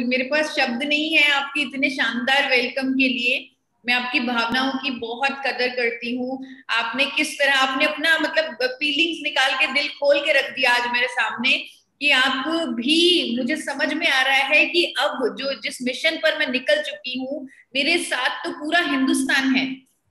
मेरे पास शब्द नहीं है आपके इतने शानदार वेलकम के लिए। मैं आपकी भावनाओं की बहुत कदर करती हूँ। आपने किस तरह आपने अपना मतलब फीलिंग्स निकाल के दिल खोल के रख दिया आज मेरे सामने कि आप भी, मुझे समझ में आ रहा है कि अब जो जिस मिशन पर मैं निकल चुकी हूँ, मेरे साथ तो पूरा हिंदुस्तान है।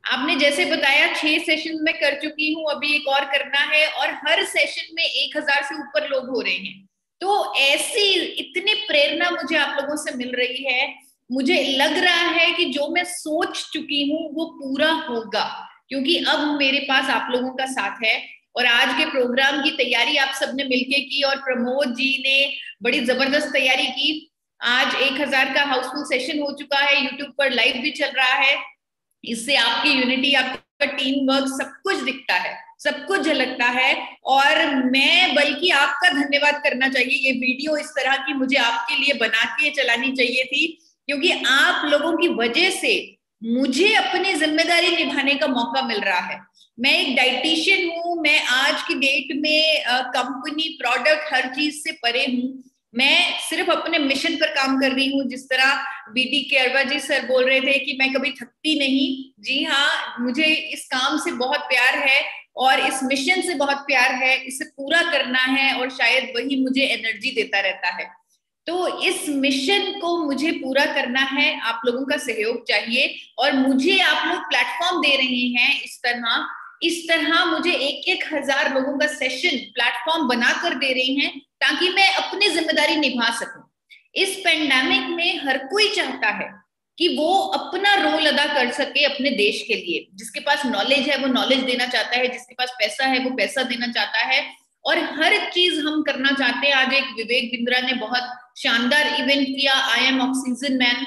आपने जैसे बताया 6 सेशन में कर चुकी हूँ, अभी एक और करना है और हर सेशन में 1000 से ऊपर लोग हो रहे हैं। तो ऐसी इतनी प्रेरणा मुझे आप लोगों से मिल रही है। मुझे लग रहा है कि जो मैं सोच चुकी हूँ वो पूरा होगा, क्योंकि अब मेरे पास आप लोगों का साथ है। और आज के प्रोग्राम की तैयारी आप सबने मिलके की और प्रमोद जी ने बड़ी जबरदस्त तैयारी की। आज 1000 का हाउसफुल सेशन हो चुका है, यूट्यूब पर लाइव भी चल रहा है। इससे आपकी यूनिटी, आपका टीम वर्क सब कुछ दिखता है, सब कुछ झलकता है। और मैं बल्कि आपका धन्यवाद करना चाहिए, ये वीडियो इस तरह की मुझे आपके लिए बना के चलानी चाहिए थी, क्योंकि आप लोगों की वजह से मुझे अपनी जिम्मेदारी निभाने का मौका मिल रहा है। मैं एक डाइटिशियन हूँ, मैं आज की डेट में कंपनी, प्रोडक्ट, हर चीज से परे हूँ। मैं सिर्फ अपने मिशन पर काम कर रही हूँ। जिस तरह बीडी के अरवा जी सर बोल रहे थे कि मैं कभी थकती नहीं, जी हाँ, मुझे इस काम से बहुत प्यार है और इस मिशन से बहुत प्यार है। इसे पूरा करना है और शायद वही मुझे एनर्जी देता रहता है। तो इस मिशन को मुझे पूरा करना है, आप लोगों का सहयोग चाहिए। और मुझे आप लोग प्लेटफॉर्म दे रहे हैं इस तरह मुझे 1,000 लोगों का सेशन प्लेटफॉर्म बनाकर दे रहे हैं, ताकि मैं अपनी जिम्मेदारी निभा सकूं। इस पेंडेमिक में हर कोई चाहता है कि वो अपना रोल अदा कर सके अपने देश के लिए। जिसके पास नॉलेज है वो नॉलेज देना चाहता है, जिसके पास पैसा है वो पैसा देना चाहता है, और हर चीज हम करना चाहते हैं। आज एक विवेक बिंद्रा ने बहुत शानदार इवेंट किया, आई एम ऑक्सीजन मैन,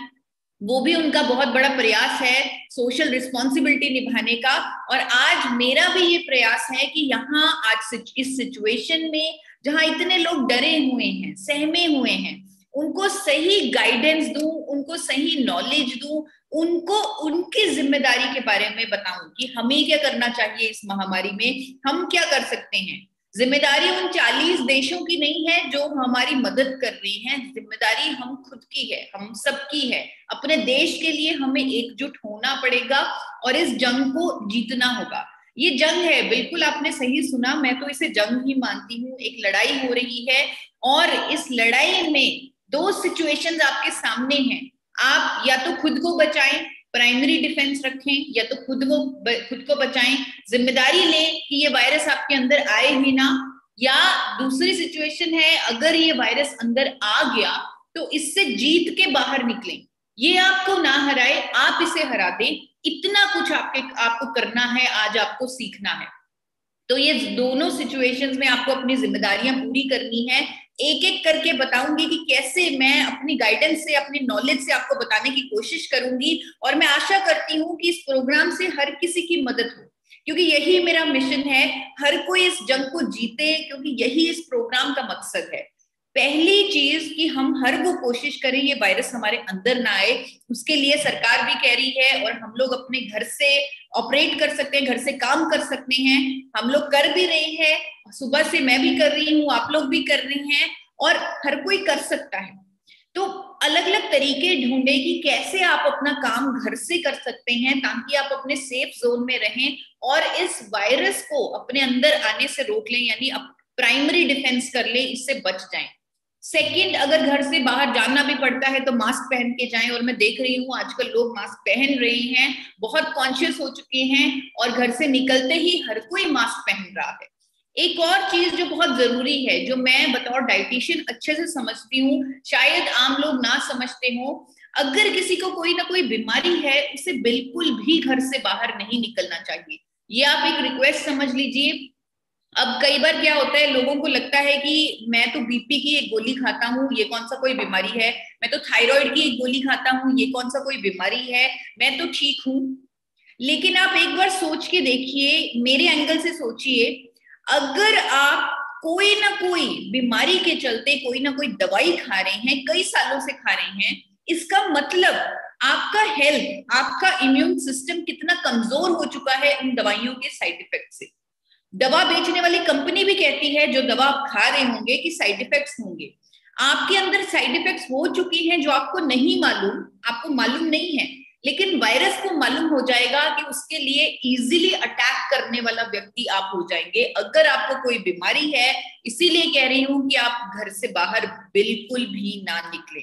वो भी उनका बहुत बड़ा प्रयास है सोशल रिस्पॉन्सिबिलिटी निभाने का। और आज मेरा भी ये प्रयास है कि यहाँ आज इस सिचुएशन में जहां इतने लोग डरे हुए हैं, सहमे हुए हैं, उनको सही गाइडेंस दूं, उनको सही नॉलेज दूं, उनको उनकी जिम्मेदारी के बारे में बताऊं कि हमें क्या करना चाहिए इस महामारी में, हम क्या कर सकते हैं। जिम्मेदारी उन 40 देशों की नहीं है जो हमारी मदद कर रही हैं, जिम्मेदारी हम खुद की है, हम सबकी है। अपने देश के लिए हमें एकजुट होना पड़ेगा और इस जंग को जीतना होगा। ये जंग है, बिल्कुल आपने सही सुना, मैं तो इसे जंग ही मानती हूँ। एक लड़ाई हो रही है और इस लड़ाई में 2 सिचुएशंस आपके सामने हैं। आप या तो खुद को बचाएं, प्राइमरी डिफेंस रखें, या तो खुद को बचाएं, जिम्मेदारी लें कि ये वायरस आपके अंदर आए ही ना। या दूसरी सिचुएशन है, अगर ये वायरस अंदर आ गया तो इससे जीत के बाहर निकलें। ये आपको ना हराए, आप इसे हरा दें। इतना कुछ आपको करना है, आज आपको सीखना है। तो ये दोनों सिचुएशंस में आपको अपनी जिम्मेदारियां पूरी करनी है। एक एक करके बताऊंगी कि कैसे मैं अपनी गाइडेंस से, अपनी नॉलेज से आपको बताने की कोशिश करूंगी। और मैं आशा करती हूँ कि इस प्रोग्राम से हर किसी की मदद हो, क्योंकि यही मेरा मिशन है, हर कोई इस जंग को जीते, क्योंकि यही इस प्रोग्राम का मकसद है। पहली चीज कि हम हर वो कोशिश करें ये वायरस हमारे अंदर ना आए। उसके लिए सरकार भी कह रही है और हम लोग अपने घर से ऑपरेट कर सकते हैं, घर से काम कर सकते हैं। हम लोग कर भी रहे हैं, सुबह से मैं भी कर रही हूँ, आप लोग भी कर रहे हैं, और हर कोई कर सकता है। तो अलग अलग तरीके ढूंढे कि कैसे आप अपना काम घर से कर सकते हैं, ताकि आप अपने सेफ जोन में रहें और इस वायरस को अपने अंदर आने से रोक लें, यानी प्राइमरी डिफेंस कर लें, इससे बच जाएं। सेकंड, अगर घर से बाहर जाना भी पड़ता है तो मास्क पहन के जाएं। और मैं देख रही हूँ आजकल लोग मास्क पहन रहे हैं, बहुत कॉन्शियस हो चुके हैं, और घर से निकलते ही हर कोई मास्क पहन रहा है। एक और चीज जो बहुत जरूरी है, जो मैं बतौर डाइटिशियन अच्छे से समझती हूँ, शायद आम लोग ना समझते हो, अगर किसी को कोई ना कोई बीमारी है, उसे बिल्कुल भी घर से बाहर नहीं निकलना चाहिए। ये आप एक रिक्वेस्ट समझ लीजिए। अब कई बार क्या होता है, लोगों को लगता है कि मैं तो बीपी की एक गोली खाता हूँ, ये कौन सा कोई बीमारी है, मैं तो थायराइड की एक गोली खाता हूँ, ये कौन सा कोई बीमारी है, मैं तो ठीक हूँ। लेकिन आप एक बार सोच के देखिए, मेरे एंगल से सोचिए, अगर आप कोई ना कोई बीमारी के चलते कोई ना कोई दवाई खा रहे हैं, कई सालों से खा रहे हैं, इसका मतलब आपका हेल्थ, आपका इम्यून सिस्टम कितना कमजोर हो चुका है उन दवाइयों के साइड इफेक्ट से। दवा बेचने वाली कंपनी भी कहती है जो दवा आप खा रहे होंगे कि साइड इफेक्ट्स होंगे। आपके अंदर साइड इफेक्ट्स हो चुके हैं जो आपको नहीं मालूम, आपको मालूम नहीं है, लेकिन वायरस को मालूम हो जाएगा कि उसके लिए इजीली अटैक करने वाला व्यक्ति आप हो जाएंगे अगर आपको कोई बीमारी है। इसीलिए कह रही हूं कि आप घर से बाहर बिल्कुल भी ना निकले।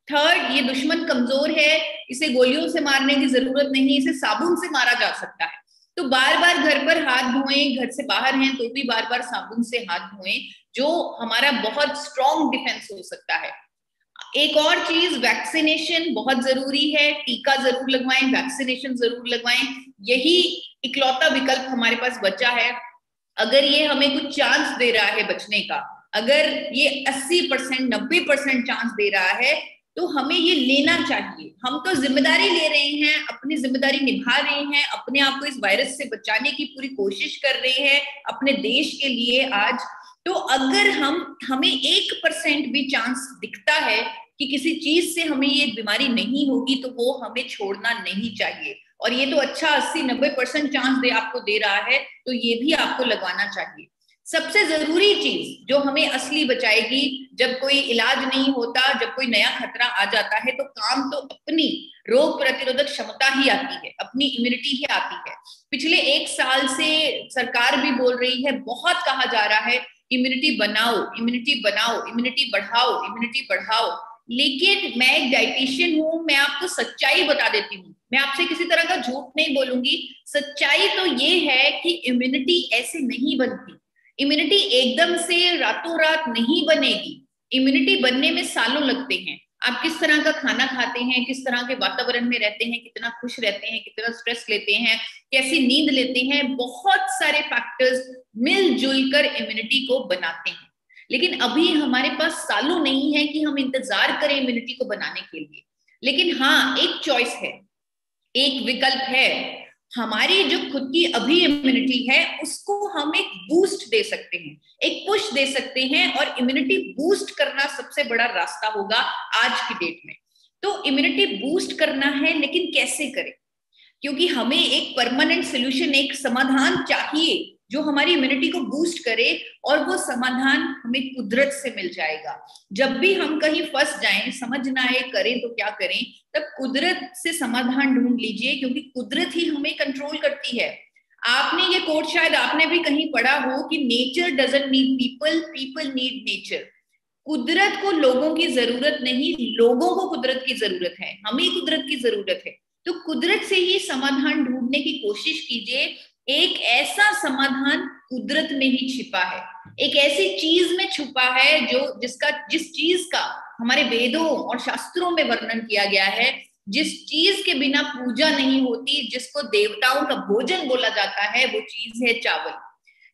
थर्ड, ये दुश्मन कमजोर है, इसे गोलियों से मारने की जरूरत नहीं, इसे साबुन से मारा जा सकता है। तो बार बार घर पर हाथ धोएं, घर से बाहर हैं तो भी बार बार साबुन से हाथ धोएं, जो हमारा बहुत स्ट्रॉन्ग डिफेंस हो सकता है। एक और चीज, वैक्सीनेशन बहुत जरूरी है, टीका जरूर लगवाएं, वैक्सीनेशन जरूर लगवाएं। यही इकलौता विकल्प हमारे पास बचा है। अगर ये हमें कुछ चांस दे रहा है बचने का, अगर ये 80% 90% चांस दे रहा है, तो हमें ये लेना चाहिए। हम तो जिम्मेदारी ले रहे हैं, अपनी जिम्मेदारी निभा रहे हैं, अपने आप को इस वायरस से बचाने की पूरी कोशिश कर रहे हैं अपने देश के लिए आज। तो अगर हमें 1% भी चांस दिखता है कि किसी चीज से हमें ये बीमारी नहीं होगी, तो वो हमें छोड़ना नहीं चाहिए। और ये तो अच्छा 80-90% चांस आपको दे रहा है, तो ये भी आपको लगवाना चाहिए। सबसे जरूरी चीज जो हमें असली बचाएगी, जब कोई इलाज नहीं होता, जब कोई नया खतरा आ जाता है, तो काम तो अपनी रोग प्रतिरोधक क्षमता ही आती है, अपनी इम्यूनिटी ही आती है। पिछले 1 साल से सरकार भी बोल रही है, बहुत कहा जा रहा है इम्यूनिटी बनाओ, इम्यूनिटी बनाओ, इम्यूनिटी बढ़ाओ, इम्यूनिटी बढ़ाओ। लेकिन मैं एक डाइटिशियन हूं, मैं आपको सच्चाई बता देती हूँ, मैं आपसे किसी तरह का झूठ नहीं बोलूंगी। सच्चाई तो ये है कि इम्यूनिटी ऐसे नहीं बनती। इम्यूनिटी एकदम से रातों रात नहीं बनेगी। इम्यूनिटी बनने में सालों लगते हैं। आप किस तरह का खाना खाते हैं, किस तरह के वातावरण में रहते हैं, कितना खुश रहते हैं, कितना स्ट्रेस लेते हैं, कैसी नींद लेते हैं, बहुत सारे फैक्टर्स मिलजुल कर इम्यूनिटी को बनाते हैं। लेकिन अभी हमारे पास सालों नहीं है कि हम इंतजार करें इम्यूनिटी को बनाने के लिए। लेकिन हाँ, एक चॉइस है, एक विकल्प है। हमारी जो खुद की अभी इम्यूनिटी है, उसको हम एक बूस्ट दे सकते हैं, एक पुश दे सकते हैं, और इम्यूनिटी बूस्ट करना सबसे बड़ा रास्ता होगा आज की डेट में। तो इम्यूनिटी बूस्ट करना है, लेकिन कैसे करें? क्योंकि हमें एक परमानेंट सोल्यूशन, एक समाधान चाहिए जो हमारी इम्यूनिटी को बूस्ट करे, और वो समाधान हमें कुदरत से मिल जाएगा। जब भी हम कहीं फंस जाएं, समझ ना आए करें तो क्या करें, तब कुदरत से समाधान ढूंढ लीजिए, क्योंकि कुदरत ही हमें कंट्रोल करती है। आपने ये कोट शायद आपने भी कहीं पढ़ा हो कि nature doesn't need people, people need nature. कुदरत को लोगों की जरूरत नहीं, लोगों को कुदरत की जरूरत है, हमें कुदरत की जरूरत है। तो कुदरत से ही समाधान ढूंढने की कोशिश कीजिए। एक ऐसा समाधान कुदरत में ही छिपा है, एक ऐसी चीज में छुपा है जिस चीज का हमारे वेदों और शास्त्रों में वर्णन किया गया है, जिस चीज के बिना पूजा नहीं होती, जिसको देवताओं का भोजन बोला जाता है, वो चीज है चावल।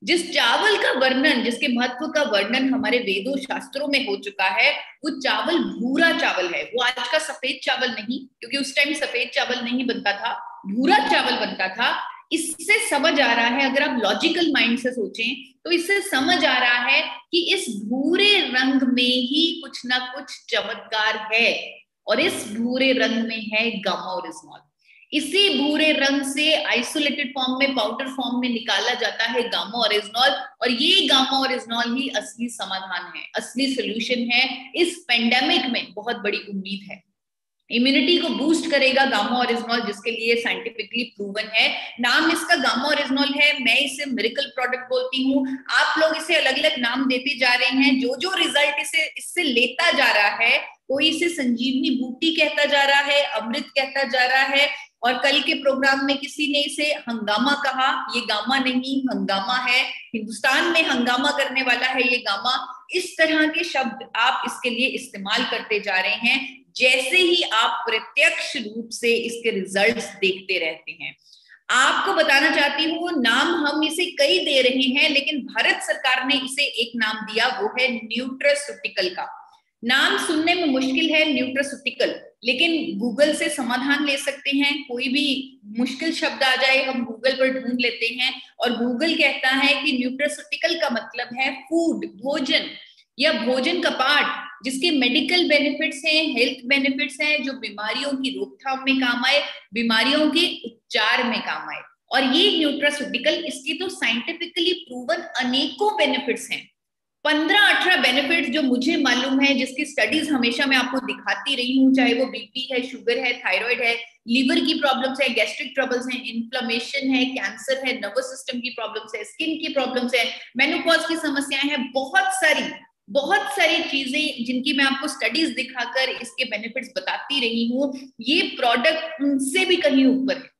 जिस चावल का वर्णन, जिसके महत्व का वर्णन हमारे वेदों शास्त्रों में हो चुका है, वो चावल भूरा चावल है। वो आज का सफेद चावल नहीं, क्योंकि उस टाइम सफेद चावल नहीं बनता था, भूरा चावल बनता था। इससे समझ आ रहा है, अगर आप लॉजिकल माइंड से सोचें, तो इससे समझ आ रहा है कि इस भूरे रंग में ही कुछ ना कुछ चमत्कार है, और इस भूरे रंग में है गामा ओरिजिनॉल। इसी भूरे रंग से आइसोलेटेड फॉर्म में, पाउडर फॉर्म में निकाला जाता है गामा ओरिजिनॉल, और ये गामा ओरिजिनॉल ही असली समाधान है, असली सोल्यूशन है। इस पेंडेमिक में बहुत बड़ी उम्मीद है। इम्यूनिटी को बूस्ट करेगा गामा ओरिजिनॉल, जिसके लिए साइंटिफिकली प्रूवन है। नाम इसका गामा ओरिजिनॉल है, मैं इसे मिरेकल प्रोडक्ट बोलती हूँ। आप लोग इसे अलग अलग नाम देते जा रहे हैं, जो जो रिजल्ट इससे लेता जा रहा है, कोई इसे संजीवनी बूटी कहता जा रहा है, अमृत कहता जा रहा है, और कल के प्रोग्राम में किसी ने इसे हंगामा कहा। ये गामा नहीं, हंगामा है। हिंदुस्तान में हंगामा करने वाला है ये गामा। इस तरह के शब्द आप इसके लिए इस्तेमाल करते जा रहे हैं, जैसे ही आप प्रत्यक्ष रूप से इसके रिजल्ट्स देखते रहते हैं। आपको बताना चाहती हूँ, नाम हम इसे कई दे रहे हैं, लेकिन भारत सरकार ने इसे एक नाम दिया, वो है न्यूट्रास्यूटिकल का। नाम सुनने में मुश्किल है, न्यूट्रास्यूटिकल, लेकिन गूगल से समाधान ले सकते हैं। कोई भी मुश्किल शब्द आ जाए, हम गूगल पर ढूंढ लेते हैं, और गूगल कहता है कि न्यूट्रास्यूटिकल का मतलब है फूड, भोजन, या भोजन का पाठ, जिसके मेडिकल बेनिफिट्स हैं, हेल्थ बेनिफिट्स हैं, जो बीमारियों की रोकथाम में काम आए, बीमारियों के उपचार में काम आए। और ये न्यूट्रास्यूटिकल, इसकी तो साइंटिफिकली प्रूवन अनेकों बेनिफिट्स हैं। 15-18 बेनिफिट्स जो मुझे मालूम है, जिसकी स्टडीज हमेशा मैं आपको दिखाती रही हूँ, चाहे वो बीपी है, शुगर है, थायराइड है, लीवर की प्रॉब्लम्स है, गैस्ट्रिक ट्रबल्स है, इन्फ्लेमेशन है, कैंसर है, नर्वस सिस्टम की प्रॉब्लम्स है, स्किन की प्रॉब्लम्स है, मेनोपॉज की समस्याएं हैं, बहुत सारी चीजें जिनकी मैं आपको स्टडीज दिखाकर इसके बेनिफिट्स बताती रही हूँ। ये प्रोडक्ट उनसे भी कहीं ऊपर है।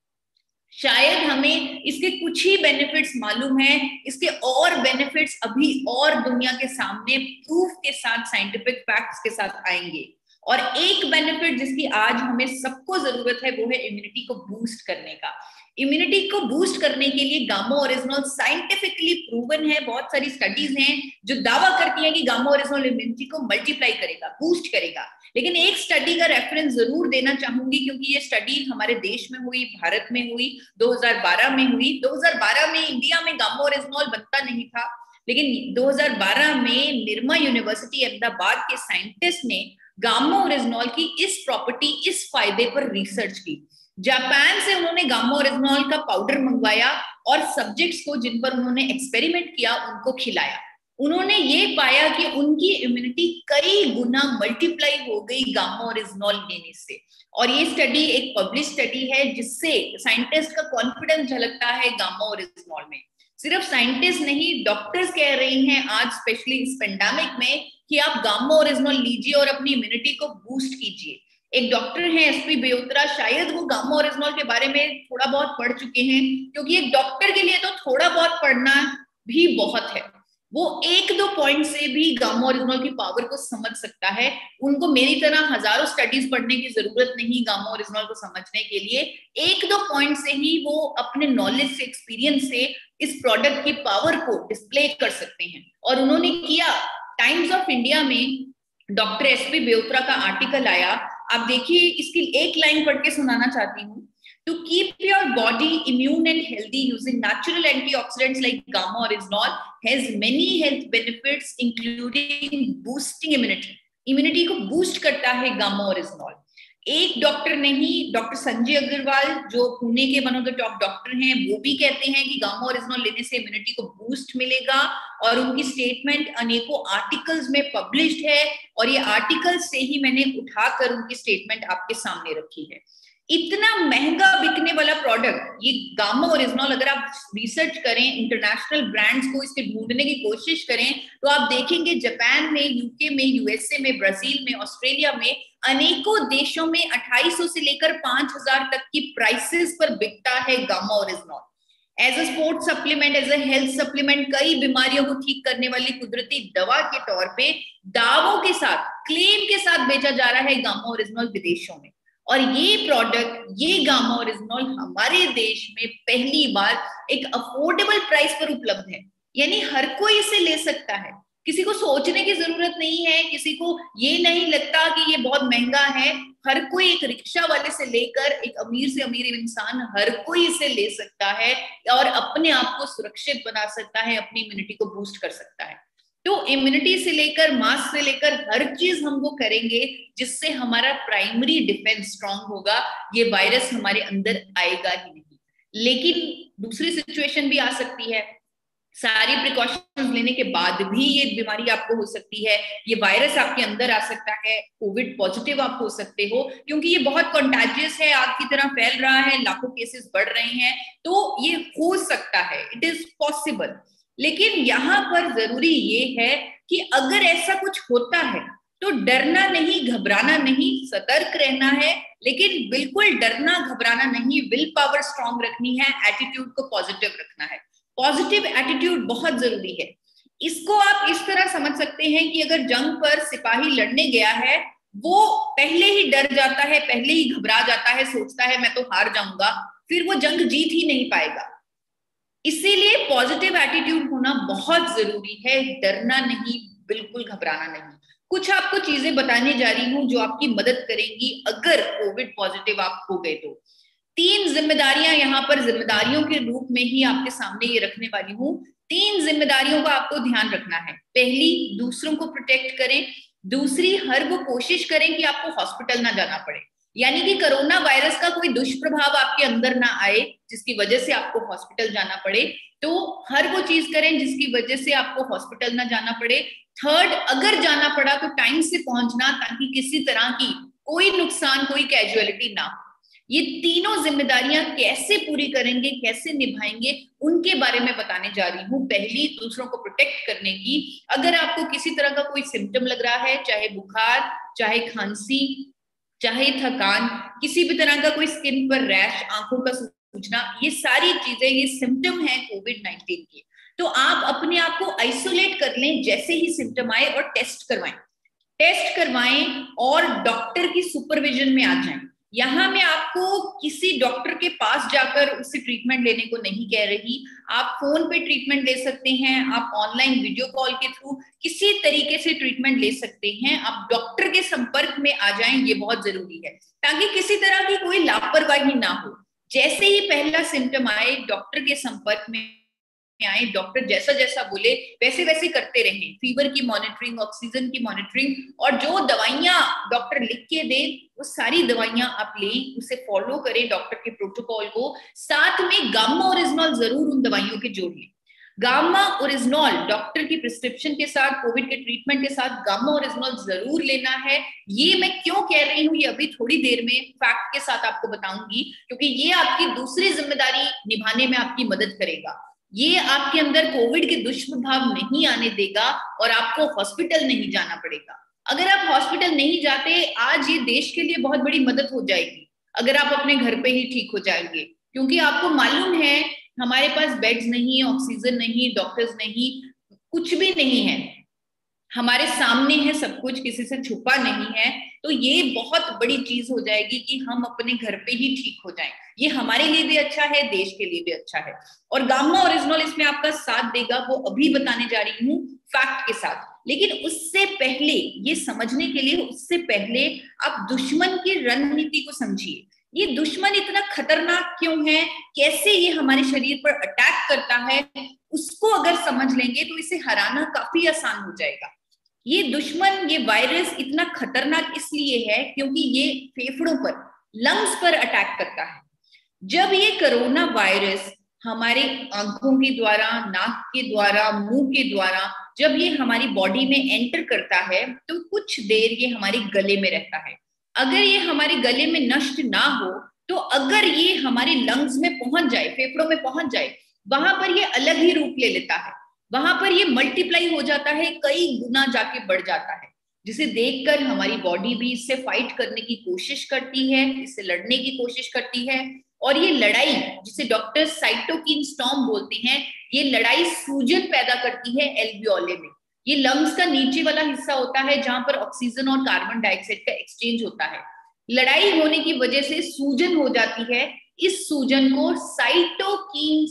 शायद हमें इसके कुछ ही बेनिफिट्स मालूम है, इसके और बेनिफिट्स अभी और दुनिया के सामने प्रूफ के साथ, साइंटिफिक फैक्ट्स के साथ आएंगे। और एक बेनिफिट जिसकी आज हमें सबको जरूरत है वो है इम्यूनिटी को बूस्ट करने का। इम्यूनिटी को बूस्ट करने के लिए गामा ओरिजिनल साइंटिफिकली प्रूवन है। बहुत सारी स्टडीज हैं जो दावा करती हैं कि गामा ओरिजिनल इम्यूनिटी को मल्टीप्लाई करेगा, बूस्ट करेगा। लेकिन एक स्टडी का रेफरेंस जरूर देना चाहूंगी, क्योंकि ये स्टडी हमारे देश में हुई, भारत में हुई, 2012 में हुई। 2012 में इंडिया में गामा ओरिजिनल बनता नहीं था, लेकिन 2012 में निरमा यूनिवर्सिटी अहमदाबाद के साइंटिस्ट ने गामा ओरिजिनल की इस प्रॉपर्टी, इस फायदे पर रिसर्च की। जापान से उन्होंने गामा ओरिजिनल का पाउडर मंगवाया और सब्जेक्ट्स को जिन पर उन्होंने एक्सपेरिमेंट किया उनको खिलाया। उन्होंने ये पाया कि उनकी इम्यूनिटी कई गुना मल्टीप्लाई हो गई गामा ओरिजिनल लेने से। और ये स्टडी एक पब्लिश स्टडी है जिससे साइंटिस्ट का कॉन्फिडेंस झलकता है गामा ओरिजिनल में। सिर्फ साइंटिस्ट नहीं, डॉक्टर्स कह रही हैं आज, स्पेशली इस पेंडेमिक में, कि आप गामा ओरिजिनल लीजिए और अपनी इम्यूनिटी को बूस्ट कीजिए। एक डॉक्टर हैं एसपी बेउत्रा, शायद वो गामा ओरिजिनल के बारे में थोड़ा बहुत पढ़ चुके हैं, क्योंकि एक डॉक्टर के लिए तो थोड़ा बहुत पढ़ना भी बहुत है। वो एक दो पॉइंट से भी गामा ओरिजिनल की पावर को समझ सकता है। उनको मेरी तरह हजारों स्टडीज पढ़ने की जरूरत नहीं गामा ओरिजिनल को समझने के लिए। एक दो पॉइंट से ही वो अपने नॉलेज से, एक्सपीरियंस से इस प्रोडक्ट की पावर को डिस्प्ले कर सकते हैं। और उन्होंने किया। टाइम्स ऑफ इंडिया में डॉक्टर एसपी बेउत्रा का आर्टिकल आया, आप देखिए, इसकी एक लाइन पढ़ के सुनाना चाहती हूँ। To keep your body immune and healthy using natural antioxidants like gamma oryzanol has many health benefits including boosting immunity. Immunity को बूस्ट करता है गामा ओरिजिनल। एक डॉक्टर नहीं, डॉक्टर संजय अग्रवाल जो पुणे के one of the top doctor हैं, वो भी कहते हैं कि गामा ओरिजिनल लेने से इम्यूनिटी को बूस्ट मिलेगा। और उनकी स्टेटमेंट अनेकों आर्टिकल्स में पब्लिश्ड है, और ये आर्टिकल्स से ही मैंने उठाकर उनकी स्टेटमेंट आपके सामने रखी है। इतना महंगा बिकने वाला प्रोडक्ट ये गामा ओरिजिनल, अगर आप रिसर्च करें, इंटरनेशनल ब्रांड्स को इसके ढूंढने की कोशिश करें, तो आप देखेंगे जापान में, यूके में, यूएसए में, ब्राजील में, ऑस्ट्रेलिया में, अनेकों देशों में 2800 से लेकर 5000 तक की प्राइसेस पर बिकता है gamma oryzanol. As a sports supplement, as a health supplement, कई बीमारियों को ठीक करने वाली कुदरती दवा के तौर पे दावों के साथ, क्लेम के साथ बेचा जा रहा है गामा ओरिजिनल विदेशों में। और ये प्रोडक्ट, ये गामा ओरिजिनल हमारे देश में पहली बार एक अफोर्डेबल प्राइस पर उपलब्ध है। यानी हर कोई इसे ले सकता है, किसी को सोचने की जरूरत नहीं है, किसी को ये नहीं लगता कि ये बहुत महंगा है। हर कोई, एक रिक्शा वाले से लेकर एक अमीर से अमीर इंसान, हर कोई इसे ले सकता है और अपने आप को सुरक्षित बना सकता है, अपनी इम्यूनिटी को बूस्ट कर सकता है। तो इम्यूनिटी से लेकर, मास्क से लेकर, हर चीज हम वो करेंगे जिससे हमारा प्राइमरी डिफेंस स्ट्रांग होगा। ये वायरस हमारे अंदर आएगा ही नहीं। लेकिन दूसरी सिचुएशन भी आ सकती है, सारी प्रिकॉशंस लेने के बाद भी ये बीमारी आपको हो सकती है, ये वायरस आपके अंदर आ सकता है, कोविड पॉजिटिव आप हो सकते हो, क्योंकि ये बहुत कंटाजियस है, आग की तरह फैल रहा है, लाखों केसेस बढ़ रहे हैं, तो ये हो सकता है, इट इज पॉसिबल। लेकिन यहाँ पर जरूरी ये है कि अगर ऐसा कुछ होता है तो डरना नहीं, घबराना नहीं, सतर्क रहना है, लेकिन बिल्कुल डरना घबराना नहीं, विल पावर स्ट्रांग रखनी है, एटीट्यूड को पॉजिटिव रखना है। पॉजिटिव एटीट्यूड बहुत जरूरी है। इसको आप इस तरह समझ सकते हैं कि अगर जंग पर सिपाही लड़ने गया है, वो पहले ही डर जाता है, पहले ही घबरा जाता है, सोचता है मैं तो हार जाऊंगा, फिर वो जंग जीत ही नहीं पाएगा। इसीलिए पॉजिटिव एटीट्यूड होना बहुत जरूरी है, डरना नहीं, बिल्कुल घबराना नहीं। कुछ आपको चीजें बताने जा रही हूं जो आपकी मदद करेंगी अगर कोविड पॉजिटिव आप हो गए तो। 3 जिम्मेदारियां यहाँ पर जिम्मेदारियों के रूप में ही आपके सामने ये रखने वाली हूँ। 3 जिम्मेदारियों का आपको ध्यान रखना है। पहली, दूसरों को प्रोटेक्ट करें। दूसरी, हर वो कोशिश करें कि आपको हॉस्पिटल ना जाना पड़े। यानी कि कोरोना वायरस का कोई दुष्प्रभाव आपके अंदर ना आए जिसकी वजह से आपको हॉस्पिटल जाना पड़े। तो हर वो चीज करें जिसकी वजह से आपको हॉस्पिटल ना जाना पड़े। थर्ड, अगर जाना पड़ा तो टाइम से पहुंचना, ताकि किसी तरह की कोई नुकसान, कोई कैजुअलिटी ना हो। ये तीनों जिम्मेदारियां कैसे पूरी करेंगे, कैसे निभाएंगे, उनके बारे में बताने जा रही हूँ। पहली, दूसरों को प्रोटेक्ट करने की। अगर आपको किसी तरह का कोई सिम्टम लग रहा है, चाहे बुखार, चाहे खांसी, चाहे थकान, किसी भी तरह का कोई स्किन पर रैश, आंखों का सूजना, ये सारी चीजें, ये सिम्टम है कोविड-19 के। तो आप अपने आप को आइसोलेट कर लें जैसे ही सिम्टम आए, और टेस्ट करवाएं और डॉक्टर की सुपरविजन में आ जाएं। यहां मैं आपको किसी डॉक्टर के पास जाकर उससे ट्रीटमेंट लेने को नहीं कह रही। आप फोन पे ट्रीटमेंट ले सकते हैं, आप ऑनलाइन वीडियो कॉल के थ्रू किसी तरीके से ट्रीटमेंट ले सकते हैं। आप डॉक्टर के संपर्क में आ जाएं, ये बहुत जरूरी है, ताकि किसी तरह की कोई लापरवाही ना हो। जैसे ही पहला सिम्टम आए, डॉक्टर के संपर्क में आए, डॉक्टर जैसा जैसा बोले वैसे वैसे करते रहें। फीवर की मॉनिटरिंग, ऑक्सीजन की मॉनिटरिंग, और जो दवाइयां डॉक्टर लिख के दे वो सारी दवाइयां आप लें, उसे फॉलो करें डॉक्टर के प्रोटोकॉल को। साथ में गामा ओरिजिनॉल जरूर उन दवाइयों के जोड़ लें। गामा ओरिजिनॉल डॉक्टर की प्रिस्क्रिप्शन के साथ, कोविड के ट्रीटमेंट के साथ गामा ओरिजिनॉल जरूर लेना है। ये मैं क्यों कह रही हूँ, ये अभी थोड़ी देर में फैक्ट के साथ आपको बताऊंगी, क्योंकि ये आपकी दूसरी जिम्मेदारी निभाने में आपकी मदद करेगा। ये आपके अंदर कोविड के दुष्प्रभाव नहीं आने देगा और आपको हॉस्पिटल नहीं जाना पड़ेगा। अगर आप हॉस्पिटल नहीं जाते, आज ये देश के लिए बहुत बड़ी मदद हो जाएगी अगर आप अपने घर पे ही ठीक हो जाएंगे। क्योंकि आपको मालूम है हमारे पास बेड्स नहीं, ऑक्सीजन नहीं, डॉक्टर्स नहीं, कुछ भी नहीं है, हमारे सामने है सब कुछ, किसी से छुपा नहीं है। तो ये बहुत बड़ी चीज हो जाएगी कि हम अपने घर पे ही ठीक हो जाएं। ये हमारे लिए भी अच्छा है, देश के लिए भी अच्छा है। और गामा ओरिजिनल इसमें आपका साथ देगा, वो अभी बताने जा रही हूँ फैक्ट के साथ। लेकिन उससे पहले, ये समझने के लिए, उससे पहले आप दुश्मन की रणनीति को समझिए। ये दुश्मन इतना खतरनाक क्यों है, कैसे ये हमारे शरीर पर अटैक करता है, उसको अगर समझ लेंगे तो इसे हराना काफी आसान हो जाएगा। ये दुश्मन, ये वायरस इतना खतरनाक इसलिए है क्योंकि ये फेफड़ों पर, लंग्स पर अटैक करता है। जब ये कोरोना वायरस हमारे आंखों के द्वारा, नाक के द्वारा, मुंह के द्वारा जब ये हमारी बॉडी में एंटर करता है तो कुछ देर ये हमारे गले में रहता है। अगर ये हमारे गले में नष्ट ना हो, तो अगर ये हमारे लंग्स में पहुंच जाए, फेफड़ों में पहुंच जाए, वहां पर ये अलग ही रूप ले लेता है। वहां पर ये मल्टीप्लाई हो जाता है, कई गुना जाके बढ़ जाता है, जिसे देखकर हमारी बॉडी भी इससे फाइट करने की कोशिश करती है, इससे लड़ने की कोशिश करती है। और ये लड़ाई, जिसे डॉक्टर साइटोकिन स्टॉर्म बोलते हैं, ये लड़ाई सूजन पैदा करती है एल्वियोले में। ये लंग्स का नीचे वाला हिस्सा होता है जहां पर ऑक्सीजन और कार्बन डाइऑक्साइड का एक्सचेंज होता है। लड़ाई होने की वजह से सूजन हो जाती है। इस सूजन को साइटोकिन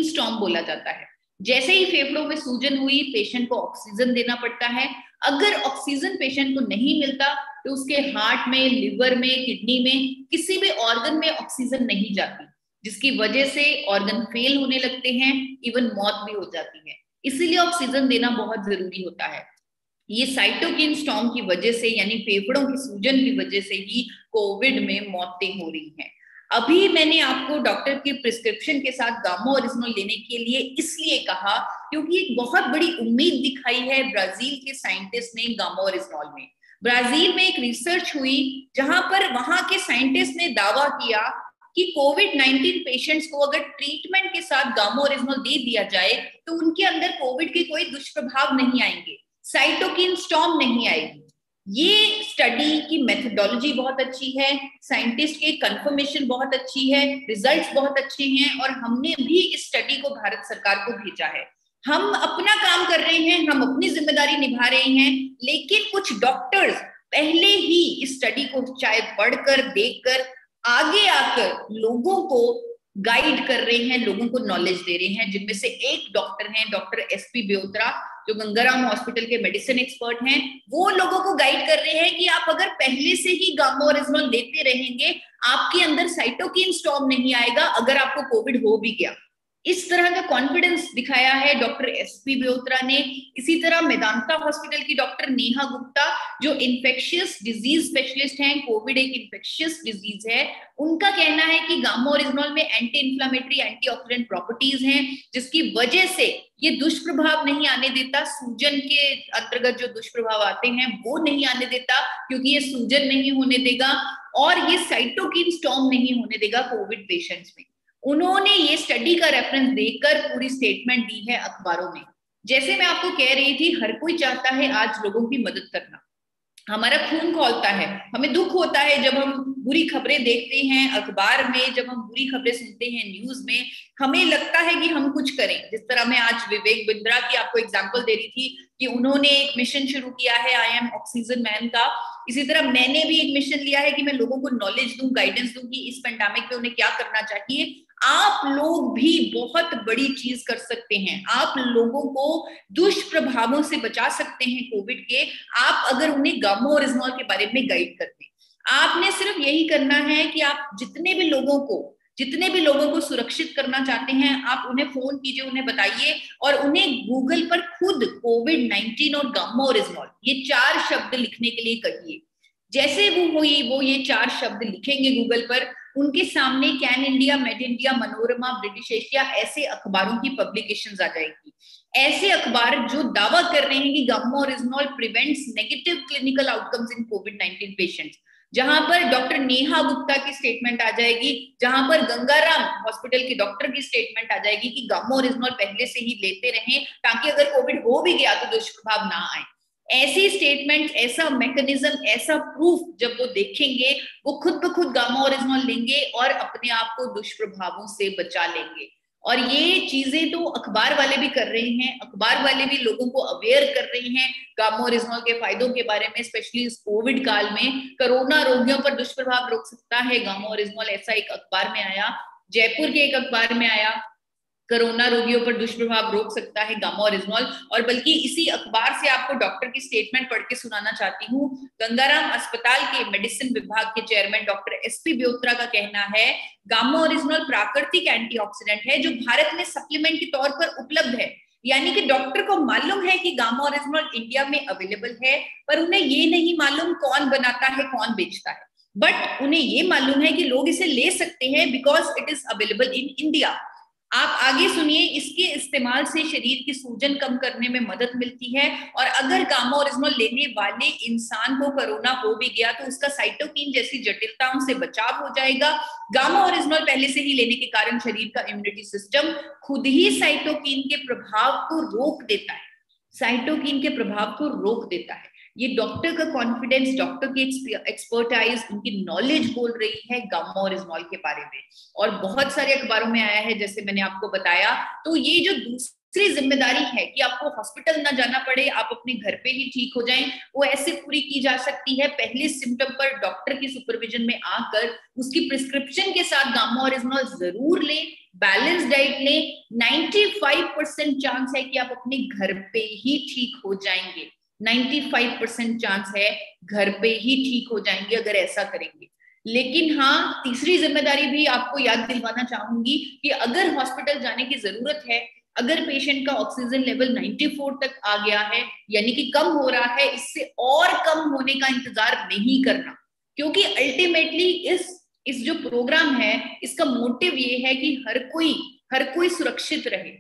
स्टॉर्म बोला जाता है। जैसे ही फेफड़ों में सूजन हुई, पेशेंट को ऑक्सीजन देना पड़ता है। अगर ऑक्सीजन पेशेंट को नहीं मिलता तो उसके हार्ट में, लिवर में, किडनी में, किसी भी ऑर्गन में ऑक्सीजन नहीं जाती, जिसकी वजह से ऑर्गन फेल होने लगते हैं, इवन मौत भी हो जाती है। इसीलिए ऑक्सीजन देना बहुत जरूरी होता है। ये साइटोकिन स्टॉर्म की वजह से, यानी फेफड़ों की सूजन की वजह से ही कोविड में मौतें हो रही हैं। अभी मैंने आपको डॉक्टर की प्रिस्क्रिप्शन के साथ गामा ओरिजिनल लेने के लिए इसलिए कहा क्योंकि एक बहुत बड़ी उम्मीद दिखाई है ब्राजील के साइंटिस्ट ने गामा ओरिजिनल में। ब्राजील में एक रिसर्च हुई जहां पर वहां के साइंटिस्ट ने दावा किया कि कोविड-19 पेशेंट्स को अगर ट्रीटमेंट के साथ गामा ओरिजिनल दे दिया जाए तो उनके अंदर कोविड के कोई दुष्प्रभाव नहीं आएंगे, साइटोकिन स्टॉर्म नहीं आएगी। ये स्टडी की मेथोडोलॉजी बहुत अच्छी है, साइंटिस्ट की कंफर्मेशन बहुत अच्छी है, रिजल्ट्स बहुत अच्छे हैं, और हमने भी इस स्टडी को भारत सरकार को भेजा है। हम अपना काम कर रहे हैं, हम अपनी जिम्मेदारी निभा रहे हैं, लेकिन कुछ डॉक्टर्स पहले ही इस स्टडी को शायद पढ़कर, देखकर, आगे आकर लोगों को गाइड कर रहे हैं, लोगों को नॉलेज दे रहे हैं। जिनमें से एक डॉक्टर हैं, डॉक्टर एसपी ब्योत्रा, जो गंगाराम हॉस्पिटल के मेडिसिन एक्सपर्ट हैं। वो लोगों को गाइड कर रहे हैं कि आप अगर पहले से ही गामा ओरिजिनल लेते रहेंगे, आपके अंदर साइटोकिन स्टॉर्म नहीं आएगा अगर आपको कोविड हो भी गया। इस तरह का कॉन्फिडेंस दिखाया है डॉक्टर एसपी ब्योत्रा ने। इसी तरह मेदांता हॉस्पिटल की डॉक्टर नेहा गुप्ता, जो इन्फेक्शियस डिजीज स्पेशलिस्ट हैं, कोविड एक इन्फेक्शियस डिजीज है, उनका कहना है कि गामा ओरिजिनॉल में एंटी इन्फ्लामेटरी एंटीऑक्सीडेंट प्रॉपर्टीज हैं, जिसकी वजह से ये दुष्प्रभाव नहीं आने देता, सूजन के अंतर्गत जो दुष्प्रभाव आते हैं वो नहीं आने देता, क्योंकि ये सूजन नहीं होने देगा और ये साइटोकिन स्टॉर्म नहीं होने देगा कोविड पेशेंट्स में। उन्होंने ये स्टडी का रेफरेंस देकर पूरी स्टेटमेंट दी है अखबारों में। जैसे मैं आपको कह रही थी, हर कोई चाहता है आज लोगों की मदद करना, हमारा खून खौलता है, हमें दुख होता है जब हम बुरी खबरें देखते हैं अखबार में, जब हम बुरी खबरें सुनते हैं न्यूज में, हमें लगता है कि हम कुछ करें। जिस तरह मैं आज विवेक बिंद्रा की आपको एग्जांपल दे रही थी कि उन्होंने एक मिशन शुरू किया है आई एम ऑक्सीजन मैन का, इसी तरह मैंने भी एक मिशन लिया है कि मैं लोगों को नॉलेज दूं, गाइडेंस दूं कि इस पेंडेमिक में उन्हें क्या करना चाहिए। आप लोग भी बहुत बड़ी चीज कर सकते हैं, आप लोगों को दुष्प्रभावों से बचा सकते हैं कोविड के, आप अगर उन्हें गामा ओरिजिनॉल के बारे में गाइड करते हैं। आपने सिर्फ यही करना है कि आप जितने भी लोगों को सुरक्षित करना चाहते हैं, आप उन्हें फोन कीजिए, उन्हें बताइए और उन्हें गूगल पर खुद कोविड-19 और गामा ओरिजिनॉल ये 4 शब्द लिखने के लिए कहिए। जैसे वो ये 4 शब्द लिखेंगे गूगल पर, उनके सामने can India, made India, Manorama, British Asia ऐसे अखबारों की पब्लिकेशंस आ जाएगी। ऐसे अखबार जो दावा कर रहे हैं कि gamma oryzanol prevents negative clinical outcomes in covid patients, जहां पर डॉक्टर नेहा गुप्ता की स्टेटमेंट आ जाएगी, जहां पर गंगाराम हॉस्पिटल के डॉक्टर की स्टेटमेंट आ जाएगी कि गामा ओरिजिनॉल पहले से ही लेते रहें ताकि अगर कोविड हो भी गया तो दुष्प्रभाव ना आए। ऐसी स्टेटमेंट, ऐसा मैकेनिज्म, ऐसा प्रूफ जब वो देखेंगे, वो खुद ब खुद गामा ओरिजिनॉल लेंगे और अपने आप को दुष्प्रभावों से बचा लेंगे। और ये चीजें तो अखबार वाले भी कर रहे हैं, अखबार वाले भी लोगों को अवेयर कर रहे हैं गामा ओरिजिनॉल के फायदों के बारे में, स्पेशली इस कोविड काल में कोरोना रोगियों पर दुष्प्रभाव रोक सकता है गामा ओरिजिनॉल, ऐसा एक अखबार में आया, जयपुर के एक अखबार में आया, कोरोना रोगियों पर दुष्प्रभाव रोक सकता है गामा ओरिजिनॉल। और बल्कि इसी अखबार से आपको डॉक्टर की स्टेटमेंट पढ़ के सुनाना चाहती हूँ। गंगाराम अस्पताल के मेडिसिन विभाग के चेयरमैन डॉक्टर एसपी ब्योत्रा का कहना है, गामा ओरिजिनॉल प्राकृतिक एंटीऑक्सीडेंट है जो भारत में सप्लीमेंट के तौर पर उपलब्ध है। यानी कि डॉक्टर को मालूम है कि गामा ओरिजिनल इंडिया में अवेलेबल है, पर उन्हें ये नहीं मालूम कौन बनाता है, कौन बेचता है, बट उन्हें ये मालूम है कि लोग इसे ले सकते हैं because it is available in India. आप आगे सुनिए, इसके इस्तेमाल से शरीर की सूजन कम करने में मदद मिलती है, और अगर गामा ओरिजिनल लेने वाले इंसान को कोरोना हो भी गया तो उसका साइटोकिन जैसी जटिलताओं से बचाव हो जाएगा। गामा ओरिजिनल पहले से ही लेने के कारण शरीर का इम्यूनिटी सिस्टम खुद ही साइटोकिन के प्रभाव को रोक देता है, साइटोकिन के प्रभाव को रोक देता है। ये डॉक्टर का कॉन्फिडेंस, डॉक्टर की एक्सपर्टाइज, उनकी नॉलेज बोल रही है गामा ओरिजिनॉल के बारे में, और बहुत सारे अखबारों में आया है जैसे मैंने आपको बताया। तो ये जो दूसरी जिम्मेदारी है कि आपको हॉस्पिटल ना जाना पड़े, आप अपने घर पे ही ठीक हो जाएं, वो ऐसे पूरी की जा सकती है। पहले सिम्टम पर डॉक्टर की सुपरविजन में आकर उसकी प्रिस्क्रिप्शन के साथ गामा ओरिजिनॉल जरूर लें, बैलेंस डाइट लें। 95% चांस है कि आप अपने घर पे ही ठीक हो जाएंगे, 95% चांस है घर पे ही ठीक हो जाएंगे अगर ऐसा करेंगे। लेकिन हाँ, तीसरी जिम्मेदारी भी आपको याद दिलवाना चाहूंगी कि अगर हॉस्पिटल जाने की जरूरत है, अगर पेशेंट का ऑक्सीजन लेवल 94 तक आ गया है, यानी कि कम हो रहा है, इससे और कम होने का इंतजार नहीं करना, क्योंकि अल्टीमेटली इस जो प्रोग्राम है इसका मोटिव ये है कि हर कोई सुरक्षित रहे,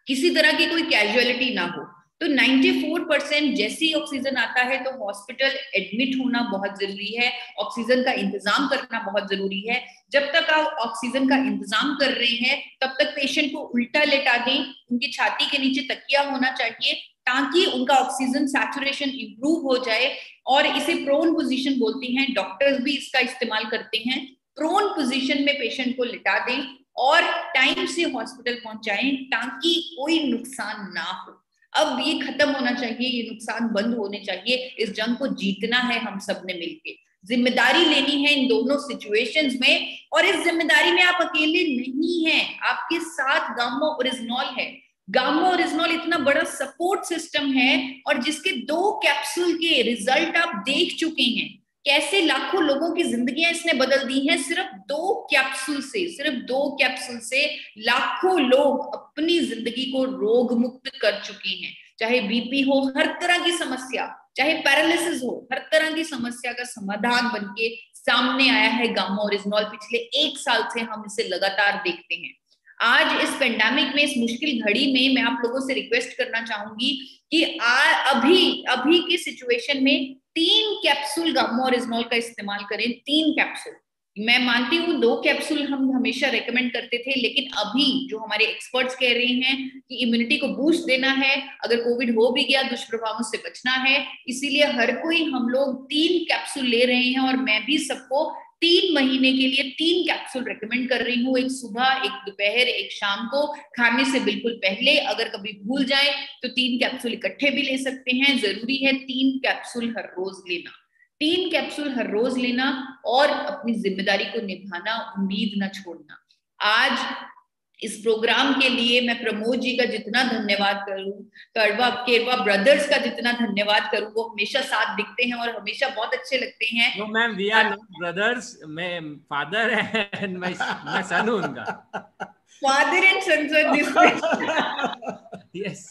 किसी तरह की कोई कैजुअलिटी ना हो। तो 94% जैसे ही ऑक्सीजन आता है तो हॉस्पिटल एडमिट होना बहुत जरूरी है, ऑक्सीजन का इंतजाम करना बहुत जरूरी है। जब तक आप ऑक्सीजन का इंतजाम कर रहे हैं तब तक पेशेंट को उल्टा लेटा दें, उनकी छाती के नीचे तकिया होना चाहिए ताकि उनका ऑक्सीजन सैचुरेशन इंप्रूव हो जाए, और इसे प्रोन पोजीशन बोलते हैं, डॉक्टर्स भी इसका इस्तेमाल करते हैं। प्रोन पोजीशन में पेशेंट को लिटा दें और टाइम से हॉस्पिटल पहुंचाएं ताकि कोई नुकसान ना हो। अब ये खत्म होना चाहिए, ये नुकसान बंद होने चाहिए, इस जंग को जीतना है हम सब ने मिलके, जिम्मेदारी लेनी है इन दोनों सिचुएशंस में। और इस जिम्मेदारी में आप अकेले नहीं हैं, आपके साथ गामा ओरिजिनॉल है। गामा ओरिजिनॉल इतना बड़ा सपोर्ट सिस्टम है और जिसके 2 कैप्सूल के रिजल्ट आप देख चुके हैं। कैसे लाखों लोगों की जिंदगियां इसने बदल दी हैं। सिर्फ 2 कैप्सूल से लाखों लोग अपनी जिंदगी को रोग मुक्त कर चुके हैं। चाहे बीपी हो, हर तरह की समस्या, चाहे पैरालिसिस हो, हर तरह की समस्या का समाधान बनके सामने आया है गामा ओरिजिनॉल। पिछले 1 साल से हम इसे लगातार देखते हैं। आज इस पेंडेमिक में, इस मुश्किल घड़ी में, मैं आप लोगों से रिक्वेस्ट करना चाहूंगी कि अभी अभी की सिचुएशन में 3 कैप्सूल गामा ओरिजिनॉल का इस्तेमाल करें। 3 कैप्सूल। मैं मानती हूँ 2 कैप्सूल हम हमेशा रेकमेंड करते थे, लेकिन अभी जो हमारे एक्सपर्ट्स कह रहे हैं कि इम्यूनिटी को बूस्ट देना है, अगर कोविड हो भी गया दुष्प्रभावों से बचना है, इसीलिए हर कोई हम लोग 3 कैप्सूल ले रहे हैं। और मैं भी सबको 3 महीने के लिए 3 कैप्सूल रेकमेंड कर रही हूँ, एक सुबह, एक दोपहर, एक शाम को, खाने से बिल्कुल पहले। अगर कभी भूल जाए तो 3 कैप्सूल इकट्ठे भी ले सकते हैं। जरूरी है 3 कैप्सूल हर रोज लेना, 3 कैप्सूल हर रोज लेना और अपनी जिम्मेदारी को निभाना, उम्मीद ना छोड़ना। आज इस प्रोग्राम के लिए मैं प्रमोद जी का जितना धन्यवाद करूं, केरवा ब्रदर्स का जितना धन्यवाद करूं, वो हमेशा साथ दिखते हैं और हमेशा बहुत अच्छे लगते हैं। No ma'am, we are not brothers. मैं फादर है, मैं सन हूं उनका। Father and son, sir, this yes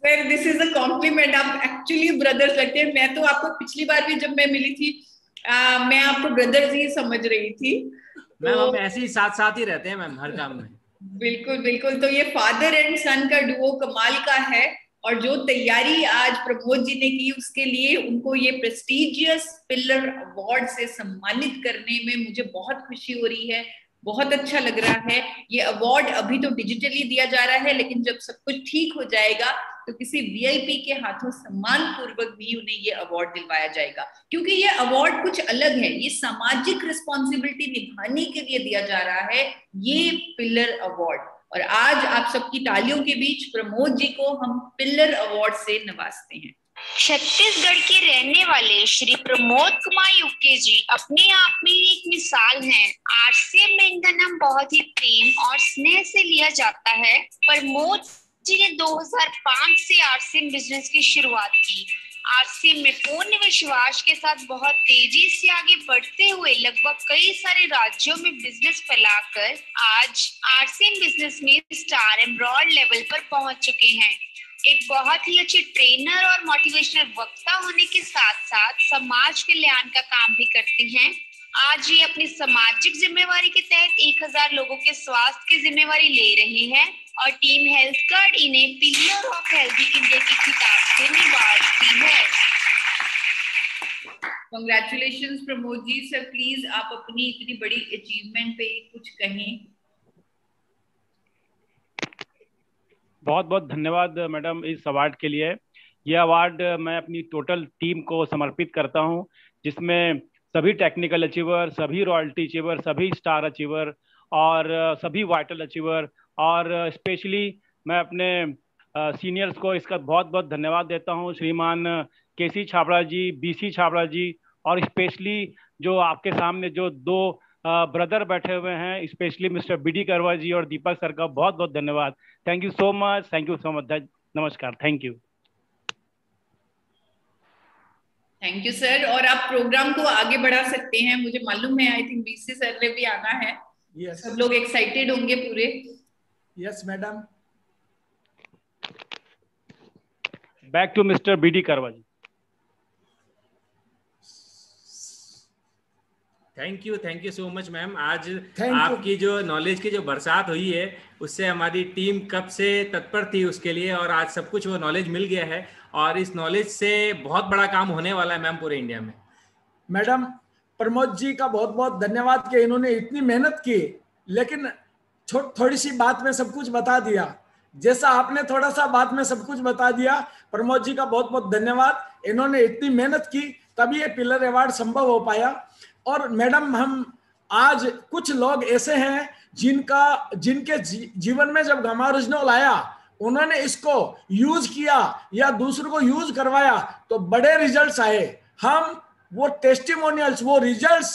sir, this is a compliment. आप एक्चुअली ब्रदर्स लगते हैं। मैं तो आपको पिछली बार भी जब मैं मिली थी, मैं आपको ब्रदर्स ही समझ रही थी। मैम हम ऐसे ही साथ साथ ही रहते हैं मैम, हर काम में। बिल्कुल बिल्कुल। तो ये फादर एंड सन का डुओ कमाल का है। और जो तैयारी आज प्रमोद जी ने की, उसके लिए उनको ये प्रेस्टिजियस पिलर अवार्ड से सम्मानित करने में मुझे बहुत खुशी हो रही है, बहुत अच्छा लग रहा है। ये अवार्ड अभी तो डिजिटली दिया जा रहा है, लेकिन जब सब कुछ ठीक हो जाएगा तो किसी वीआईपी के हाथों सम्मान पूर्वक भी उन्हें ये अवार्ड दिलवाया जाएगा। क्योंकि ये अवार्ड कुछ अलग है, ये सामाजिक रिस्पॉन्सिबिलिटी निभाने के लिए दिया जा रहा है, ये पिलर अवार्ड। और आज आप सबकी तालियों के बीच प्रमोद जी को हम पिलर अवार्ड से नवाजते हैं। छत्तीसगढ़ के रहने वाले श्री प्रमोद कुमार यूके जी अपने आप में एक मिसाल हैं। आरसीएम में इनका नाम बहुत ही प्रेम और स्नेह से लिया जाता है। प्रमोद जी ने 2005 से आरसीएम बिजनेस की शुरुआत की। आरसीएम में पूर्ण विश्वास के साथ बहुत तेजी से आगे बढ़ते हुए लगभग कई सारे राज्यों में बिजनेस फैलाकर आज आरसीएम बिजनेस में स्टार एम्ब्रॉयड लेवल पर पहुंच चुके हैं। एक बहुत ही अच्छे ट्रेनर और मोटिवेशनल वक्ता होने के साथ साथ समाज कल्याण का काम भी करते हैं। आज ये अपनी सामाजिक जिम्मेवारी के तहत 1000 लोगों के स्वास्थ्य की जिम्मेवारी ले रहे हैं और टीम हेल्थ कार्ड इन्हें पिलर ऑफ हेल्दी इंडिया की खिताब से निवाजती है। Congratulations Pramod ji. Sir please आप अपनी इतनी बड़ी अचीवमेंट पे कुछ कहें। बहुत बहुत धन्यवाद मैडम इस अवार्ड के लिए। यह अवार्ड मैं अपनी टोटल टीम को समर्पित करता हूं, जिसमें सभी टेक्निकल अचीवर, सभी रॉयल्टी अचीवर, सभी स्टार अचीवर और सभी वाइटल अचीवर, और स्पेशली मैं अपने सीनियर्स को इसका बहुत बहुत धन्यवाद देता हूं, श्रीमान केसी छाबड़ा जी, बीसी छाबड़ा जी, और स्पेशली जो आपके सामने जो 2 ब्रदर बैठे हुए हैं, स्पेशली मिस्टर बीडी करवा जी और दीपक सर का बहुत बहुत धन्यवाद। Thank you so much, thank you so much, नमस्कार, thank you. Thank you sir. और आप प्रोग्राम को आगे बढ़ा सकते हैं, मुझे मालूम है, आई थिंक बीसी सर ने भी आना है। yes. सब लोग एक्साइटेड होंगे पूरे। Yes madam. Back to mister BD Karwa ji. Thank you so much ma'am. आज आपकी जो नॉलेज की जो बरसात हुई है, उससे हमारी टीम कब से तत्पर थी उसके लिए, और आज सब कुछ वो नॉलेज मिल गया है, और इस नॉलेज से बहुत बड़ा काम होने वाला है मैम पूरे इंडिया में। मैडम प्रमोद जी का बहुत बहुत धन्यवाद कि इन्होंने इतनी मेहनत की, लेकिन थोड़ी सी बात में सब कुछ बता दिया। जैसा आपने थोड़ा सा बात में सब कुछ बता दिया, प्रमोद जी का बहुत बहुत धन्यवाद। इन्होंने इतनी मेहनत की तभी ये पिलर अवार्ड संभव हो पाया। और मैडम हम आज कुछ लोग ऐसे हैं जिनके जीवन में जब गामा ओरिजिनल आया, उन्होंने इसको यूज किया या दूसरों को यूज करवाया तो बड़े रिजल्ट्स आए। हम वो टेस्टिमोनियल्स, वो रिजल्ट्स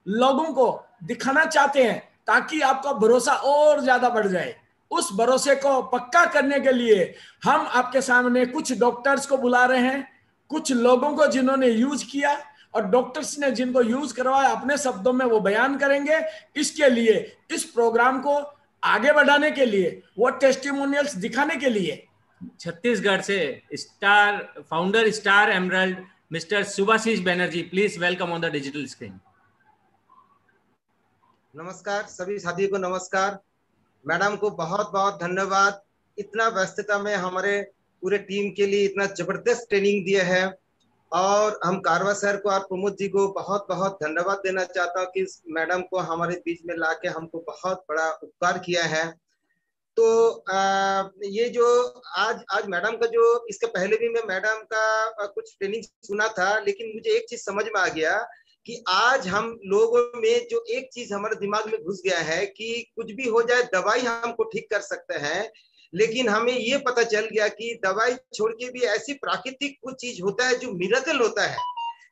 लोगों को दिखाना चाहते हैं ताकि आपका भरोसा और ज्यादा बढ़ जाए। उस भरोसे को पक्का करने के लिए हम आपके सामने कुछ डॉक्टर्स को बुला रहे हैं, कुछ लोगों को जिन्होंने यूज किया, और डॉक्टर्स ने जिनको यूज करवाया अपने शब्दों में वो बयान करेंगे। इसके लिए, इस प्रोग्राम को आगे बढ़ाने के लिए, वो टेस्टिमोनियल्स दिखाने के लिए छत्तीसगढ़ से founder star emerald mister Subhashish Banerjee, please welcome on the digital screen. नमस्कार सभी साथियों को, नमस्कार। मैडम को बहुत बहुत धन्यवाद, इतना व्यस्तता में हमारे पूरे टीम के लिए इतना जबरदस्त ट्रेनिंग दिया है। और हम कारवा सर को और प्रमोद जी को बहुत बहुत धन्यवाद देना चाहता हूँ कि मैडम को हमारे बीच में लाके हमको बहुत बड़ा उपकार किया है। तो ये जो आज मैडम का जो, इसके पहले भी मैं मैडम का कुछ ट्रेनिंग सुना था, लेकिन मुझे एक चीज समझ में आ गया कि आज हम लोगों में जो एक चीज हमारे दिमाग में घुस गया है कि कुछ भी हो जाए दवाई हमको ठीक कर सकते हैं, लेकिन हमें ये पता चल गया कि दवाई छोड़ के भी ऐसी प्राकृतिक कुछ चीज होता है जो मिरेकल होता है,